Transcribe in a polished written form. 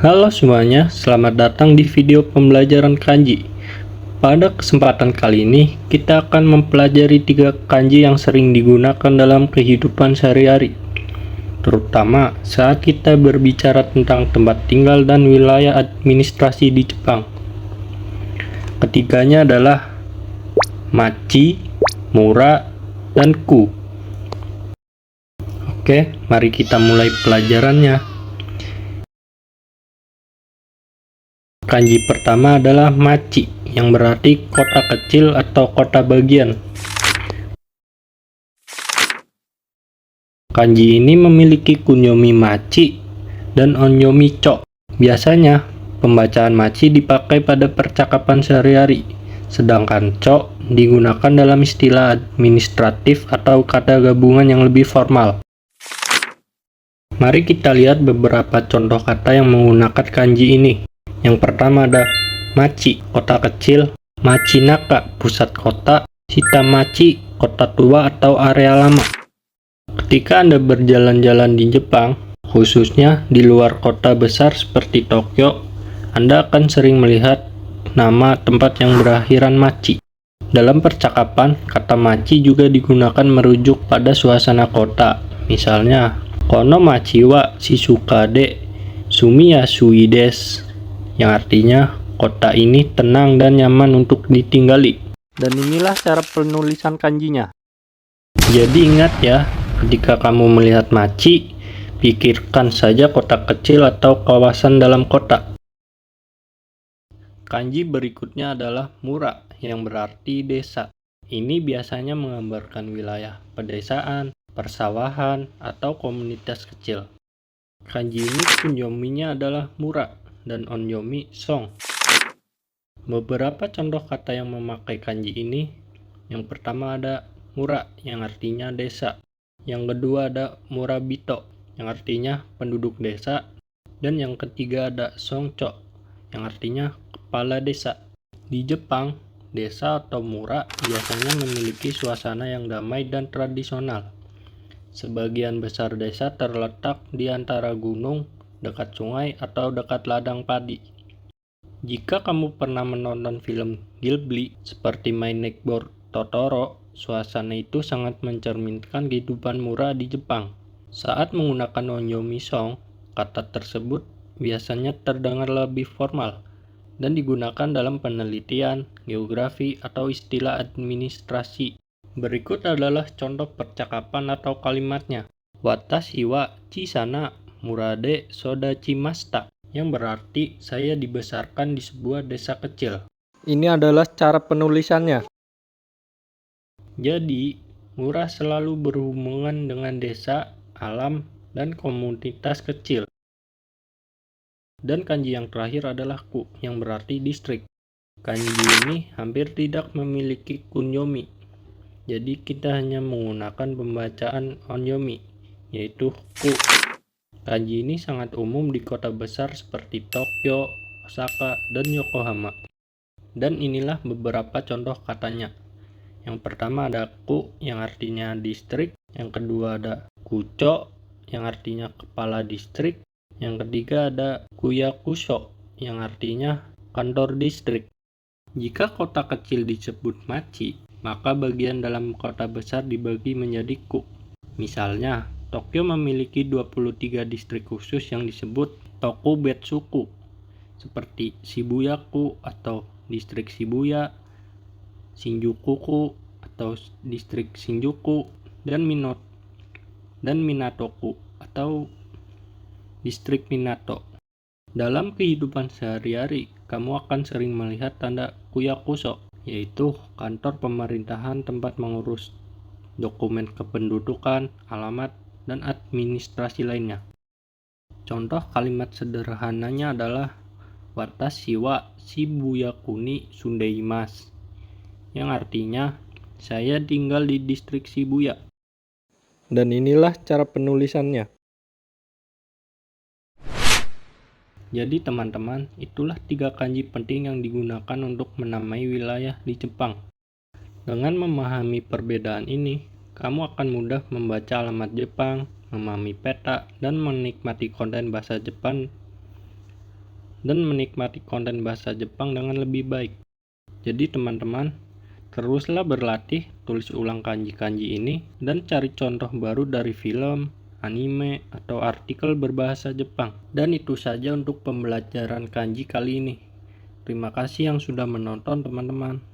Halo semuanya, selamat datang di video pembelajaran kanji. Pada kesempatan kali ini, kita akan mempelajari 3 kanji yang sering digunakan dalam kehidupan sehari-hari, terutama saat kita berbicara tentang tempat tinggal dan wilayah administrasi di Jepang. Ketiganya adalah machi, mura, dan ku. Oke, mari kita mulai pelajarannya. Kanji pertama adalah machi, yang berarti kota kecil atau kota bagian. Kanji ini memiliki kunyomi machi dan onyomi cho. Biasanya, pembacaan machi dipakai pada percakapan sehari-hari, sedangkan cho digunakan dalam istilah administratif atau kata gabungan yang lebih formal. Mari kita lihat beberapa contoh kata yang menggunakan kanji ini. Yang pertama ada machi, kota kecil, machinaka, pusat kota, shitamachi, kota tua atau area lama. Ketika Anda berjalan-jalan di Jepang, khususnya di luar kota besar seperti Tokyo, Anda akan sering melihat nama tempat yang berakhiran machi. Dalam percakapan, kata machi juga digunakan merujuk pada suasana kota. Misalnya, kono machi wa shizuka de sumiya sui desu, yang artinya kota ini tenang dan nyaman untuk ditinggali. Dan inilah cara penulisan kanjinya. Jadi ingat ya, ketika kamu melihat machi, pikirkan saja kota kecil atau kawasan dalam kota. Kanji berikutnya adalah mura, yang berarti desa. Ini biasanya menggambarkan wilayah pedesaan, persawahan, atau komunitas kecil. Kanji ini kunyominya adalah mura dan onyomi song. Beberapa contoh kata yang memakai kanji ini. Yang pertama ada mura, yang artinya desa. Yang kedua ada murabito, yang artinya penduduk desa. Dan yang ketiga ada songcho, yang artinya kepala desa. Di Jepang, desa atau mura biasanya memiliki suasana yang damai dan tradisional. Sebagian besar desa terletak di antara gunung, dekat sungai, atau dekat ladang padi. Jika kamu pernah menonton film Ghibli seperti My Neighbor Totoro, suasana itu sangat mencerminkan kehidupan mura di Jepang. Saat menggunakan onyomi song, kata tersebut biasanya terdengar lebih formal dan digunakan dalam penelitian, geografi, atau istilah administrasi. Berikut adalah contoh percakapan atau kalimatnya. Watashi wa chisana murade sodachimashita, yang berarti saya dibesarkan di sebuah desa kecil. Ini adalah cara penulisannya. Jadi, mura selalu berhubungan dengan desa, alam, dan komunitas kecil. Dan kanji yang terakhir adalah ku, yang berarti distrik. Kanji ini hampir tidak memiliki kunyomi. Jadi kita hanya menggunakan pembacaan onyomi, yaitu ku. Kanji ini sangat umum di kota besar seperti Tokyo, Osaka, dan Yokohama. Dan inilah beberapa contoh katanya. Yang pertama ada ku, yang artinya distrik. Yang kedua ada kucho, yang artinya kepala distrik. Yang ketiga ada kuyakusho, yang artinya kantor distrik. Jika kota kecil disebut machi, maka bagian dalam kota besar dibagi menjadi ku. Misalnya, Tokyo memiliki 23 distrik khusus yang disebut Tokubetsuku, seperti Shibuya-ku atau distrik Shibuya, Shinjuku-ku atau distrik Shinjuku, dan Minato-ku atau distrik Minato. Dalam kehidupan sehari-hari, kamu akan sering melihat tanda kuyakusho, yaitu kantor pemerintahan tempat mengurus dokumen kependudukan, alamat, dan administrasi lainnya. Contoh kalimat sederhananya adalah watashi wa Shibuya-ku ni sundeimasu, yang artinya saya tinggal di distrik Shibuya. Dan inilah cara penulisannya. Jadi teman-teman, itulah 3 kanji penting yang digunakan untuk menamai wilayah di Jepang. Dengan memahami perbedaan ini, kamu akan mudah membaca alamat Jepang, memahami peta, dan menikmati konten bahasa Jepang dan menikmati konten bahasa Jepang dengan lebih baik. Jadi teman-teman, teruslah berlatih tulis ulang kanji-kanji ini dan cari contoh baru dari film, anime, atau artikel berbahasa Jepang. Dan itu saja untuk pembelajaran kanji kali ini. Terima kasih yang sudah menonton teman-teman.